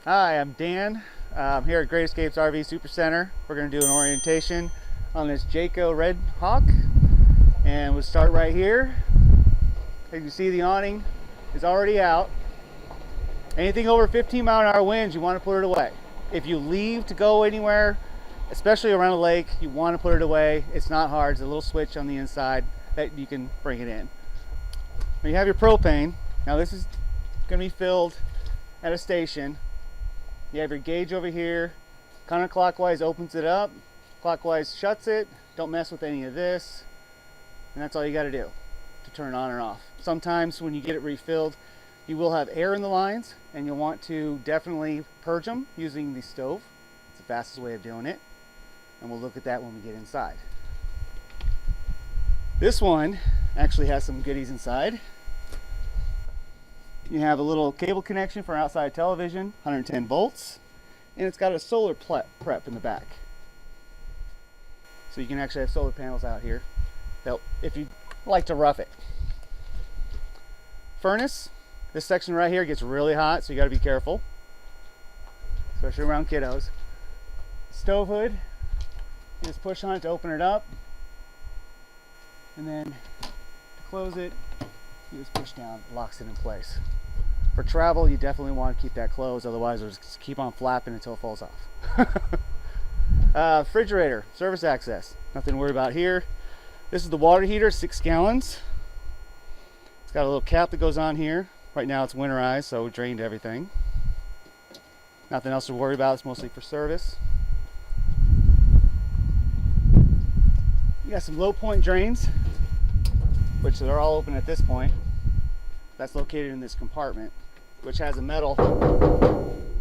Hi, I'm Dan. I'm here at Great Escapes RV Super Center. We're going to do an orientation on this Jayco Red Hawk, and we'll start right here. As you can see, the awning is already out. Anything over 15-mile-an-hour winds, you want to put it away. If you leave to go anywhere, especially around a lake, you want to put it away. It's not hard. There's a little switch on the inside that you can bring it in. When you have your propane, now this is going to be filled at a station. You have your gauge over here. Counterclockwise opens it up, clockwise shuts it. Don't mess with any of this. And that's all you got to do to turn it on or off. Sometimes when you get it refilled, you will have air in the lines, and you'll want to definitely purge them using the stove. It's the fastest way of doing it. And we'll look at that when we get inside. This one actually has some goodies inside. You have a little cable connection for outside television, 110 volts, and it's got a solar prep in the back. So you can actually have solar panels out here if you like to rough it. Furnace, this section right here gets really hot, so you got to be careful, especially around kiddos. Stove hood, you just push on it to open it up, and then to close it, you just push down, it locks it in place. For travel, you definitely want to keep that closed, otherwise it'll just keep on flapping until it falls off. Refrigerator, service access, nothing to worry about here. This is the water heater, 6 gallons. It's got a little cap that goes on here. Right now it's winterized, so we drained everything. Nothing else to worry about, it's mostly for service. You got some low point drains, which they're all open at this point. That's located in this compartment, which has a metal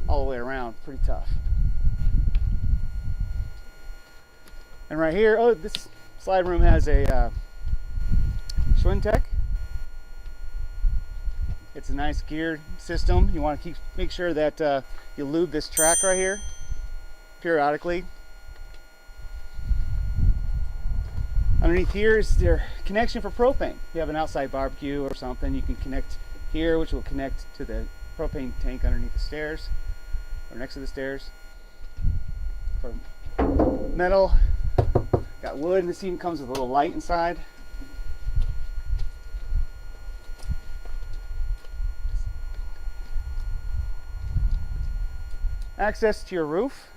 all the way around. Pretty tough. And right here, oh, this slide room has a Schwintek. It's a nice geared system. You want to make sure that you lube this track right here periodically. Underneath here is their connection for propane. If you have an outside barbecue or something, you can connect here, which will connect to the propane tank underneath the stairs or next to the stairs. For metal, got wood, and this even comes with a little light inside. Access to your roof.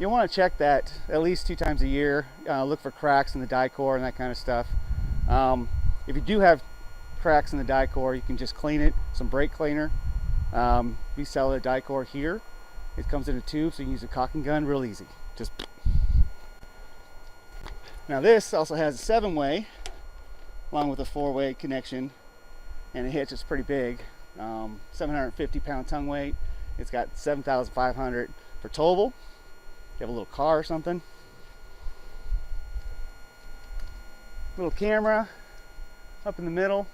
You'll want to check that at least 2 times a year. Look for cracks in the die core and that kind of stuff. If you do have cracks in the die core, you can just clean it, some brake cleaner. We sell a die core here. It comes in a tube, so you can use a caulking gun real easy. Just now this also has a 7-way along with a 4-way connection, and the hitch is pretty big. 750-pound tongue weight. It's got 7,500 for towable. You have a little car or something. Little camera up in the middle.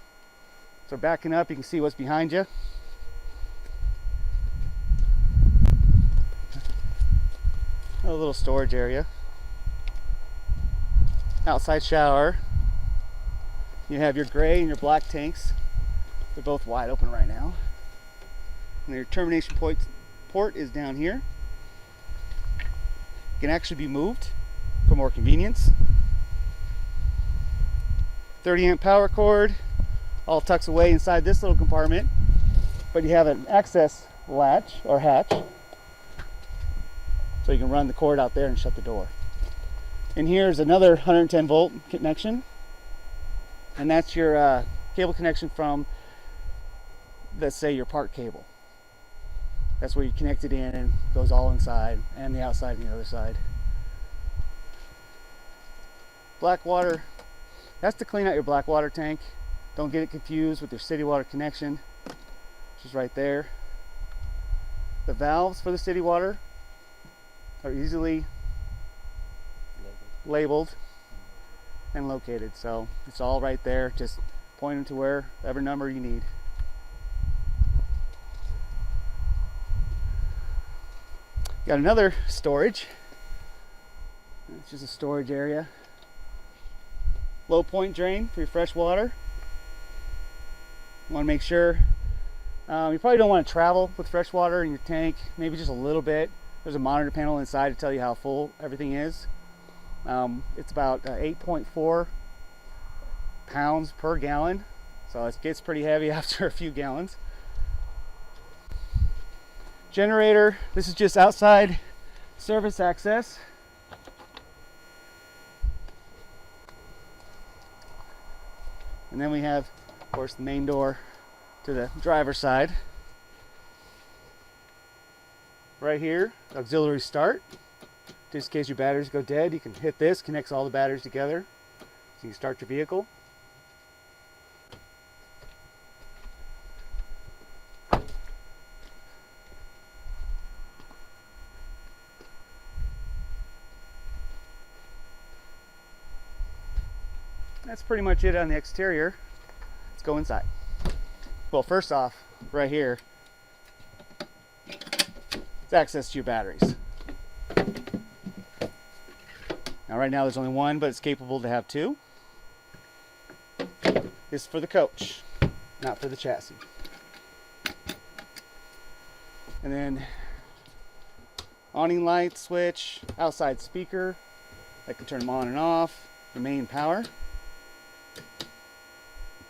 So backing up, you can see what's behind you. A little storage area. Outside shower. You have your gray and your black tanks. They're both wide open right now. And your termination port is down here. Can actually be moved for more convenience. 30-amp power cord all tucks away inside this little compartment, but you have an access latch or hatch, so you can run the cord out there and shut the door. And here's another 110-volt connection, and that's your cable connection from, let's say, your park cable. That's where you connect it in, and it goes all inside and the outside and the other side. Black water, that's to clean out your black water tank. Don't get it confused with your city water connection, which is right there. The valves for the city water are easily labeled and located, so it's all right there. Just point them to wherever number you need. Got another storage. It's just a storage area. Low point drain for your fresh water. You want to make sure You probably don't want to travel with fresh water in your tank, maybe just a little bit. There's a monitor panel inside to tell you how full everything is. It's about 8.4 pounds per gallon, so it gets pretty heavy after a few gallons. Generator, this is just outside service access. And then we have, of course, the main door to the driver's side. Right here, auxiliary start. Just in case your batteries go dead, you can hit this, connects all the batteries together, so you can start your vehicle. That's pretty much it on the exterior. Let's go inside. Well, first off, right here, it's access to your batteries. Now right now there's only one, but it's capable to have two. This is for the coach, not for the chassis. And then awning light switch, outside speaker that can turn them on and off, the main power.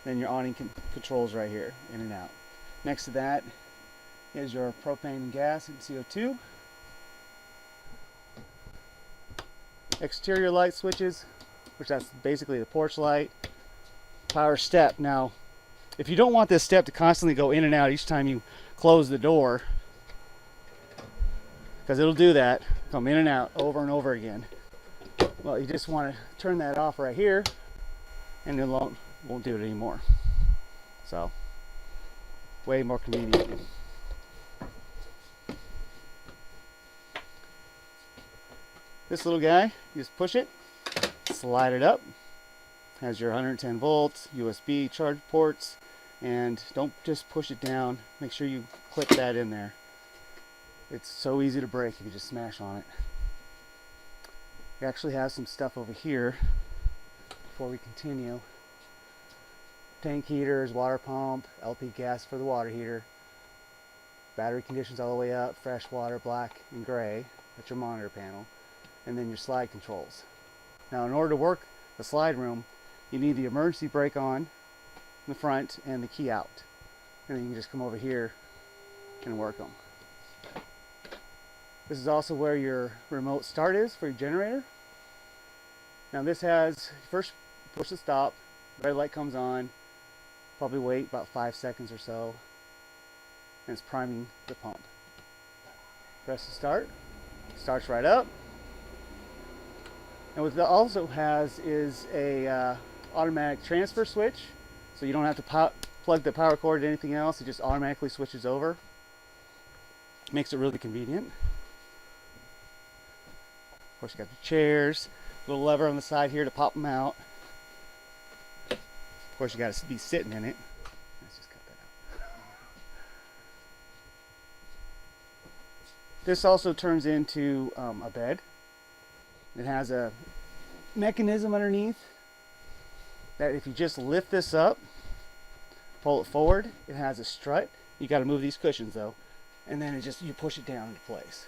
Then your awning controls right here, in and out. Next to that is your propane and gas and CO2. Exterior light switches, which that's basically the porch light. Power step. Now, if you don't want this step to constantly go in and out each time you close the door, because it'll do that, come in and out over and over again. Well, you just want to turn that off right here, and it won't do it anymore. So, way more convenient. This little guy, you just push it, slide it up. Has your 110 volts, USB charge ports, and don't just push it down. Make sure you clip that in there. It's so easy to break if you just smash on it. We actually have some stuff over here before we continue. Tank heaters, water pump, LP gas for the water heater, battery conditions all the way up, fresh water, black and gray. That's your monitor panel. And then your slide controls. Now in order to work the slide room, you need the emergency brake on in the front and the key out. And then you can just come over here and work them. This is also where your remote start is for your generator. Now this has, first push the stop, red light comes on, probably wait about 5 seconds or so, and it's priming the pump. Press the start, starts right up. And what it also has is a automatic transfer switch, so you don't have to plug the power cord to anything else. It just automatically switches over. Makes it really convenient. Of course, you got the chairs, little lever on the side here to pop them out. Of course, you got to be sitting in it. Let's just cut that out. This also turns into a bed. It has a mechanism underneath that if you just lift this up, pull it forward, it has a strut. You got to move these cushions though, and then you push it down into place.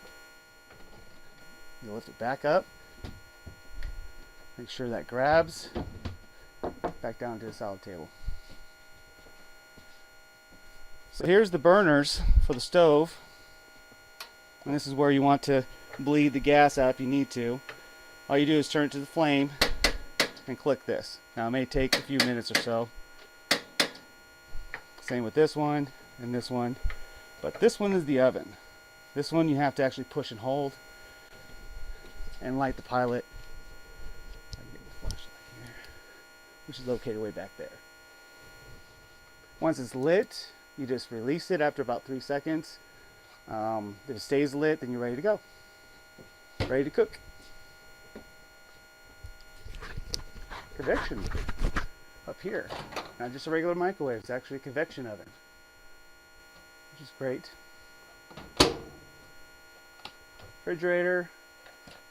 You lift it back up, make sure that grabs back down to the solid table. So here's the burners for the stove, and this is where you want to bleed the gas out if you need to. All you do is turn it to the flame and click this. Now it may take a few minutes or so. Same with this one and this one. But this one is the oven. This one you have to actually push and hold and light the pilot. I can get the flashlight here, which is located way back there. Once it's lit, you just release it after about 3 seconds. If it stays lit, then you're ready to go. Ready to cook. Convection up here. Not just a regular microwave, it's actually a convection oven, which is great. Refrigerator,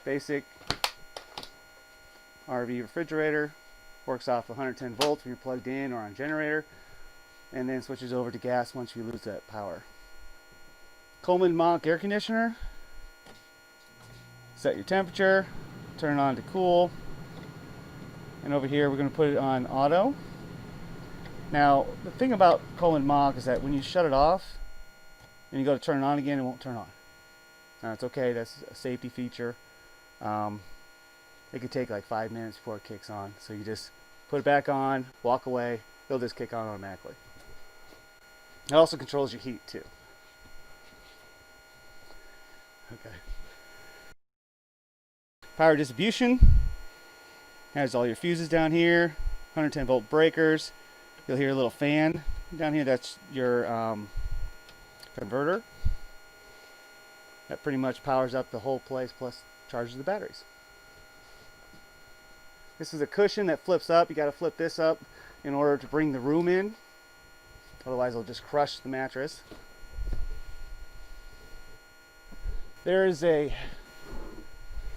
basic RV refrigerator, works off 110 volts when you're plugged in or on generator. and then switches over to gas once you lose that power. Coleman Mach air conditioner. Set your temperature, turn it on to cool, and over here we're going to put it on auto. Now the thing about Coleman Mach is that when you shut it off and you go to turn it on again, it won't turn on. Now it's okay, that's a safety feature. It could take like 5 minutes before it kicks on, so you just put it back on, walk away, it'll just kick on automatically. It also controls your heat too. Okay. Power distribution has all your fuses down here, 110 volt breakers. You'll hear a little fan down here, that's your converter. That pretty much powers up the whole place plus charges the batteries. This is a cushion that flips up. You got to flip this up in order to bring the room in. Otherwise it'll just crush the mattress. There is a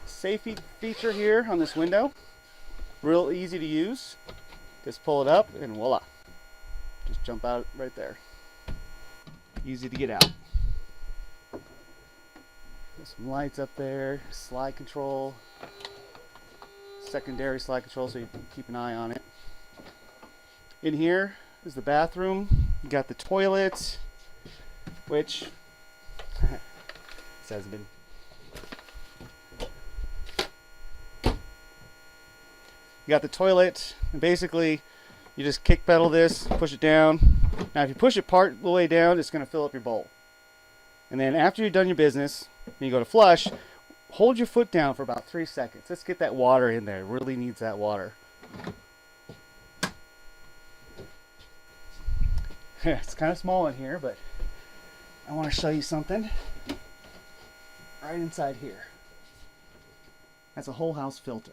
safety feature here on this window. Real easy to use. Just pull it up and voila. Just jump out right there. Easy to get out. There's some lights up there, slide control, secondary slide control so you can keep an eye on it. In here is the bathroom. You got the toilet, which this hasn't been. You got the toilet, and basically you just kick pedal this, push it down. Now if you push it part the way down, it's going to fill up your bowl. And then after you've done your business, and you go to flush, hold your foot down for about 3 seconds. Let's get that water in there. It really needs that water. It's kind of small in here, but I want to show you something right inside here. That's a whole house filter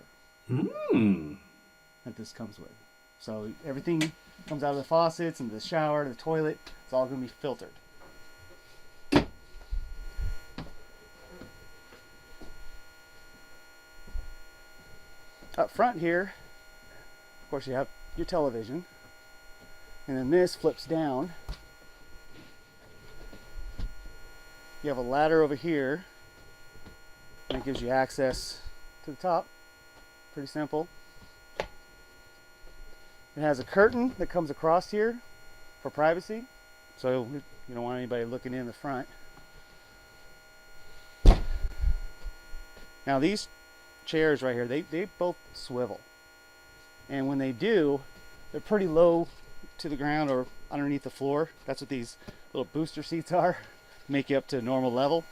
that this comes with. So everything comes out of the faucets and the shower, the toilet, it's all going to be filtered. Up front here, of course, you have your television, and then this flips down. You have a ladder over here, and it gives you access to the top. Pretty simple. It has a curtain that comes across here for privacy, so you don't want anybody looking in the front. Now these chairs right here, they both swivel, and when they do, they're pretty low to the ground or underneath the floor. That's what these little booster seats are, make you up to normal level.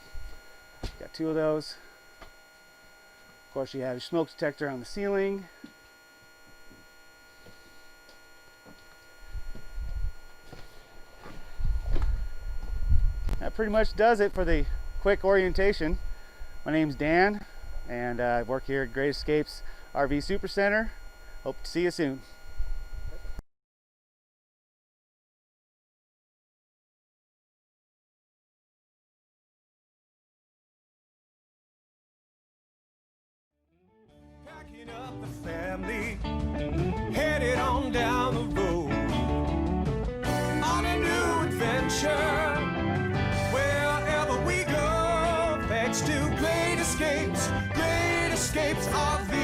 Got 2 of those. Of course, you have your smoke detector on the ceiling. That pretty much does it for the quick orientation. My name's Dan, and I work here at Great Escapes RV Super Center. Hope to see you soon. Packing up the family, headed on down the road, on a new adventure. Wherever we go, thanks to Great Escapes RV.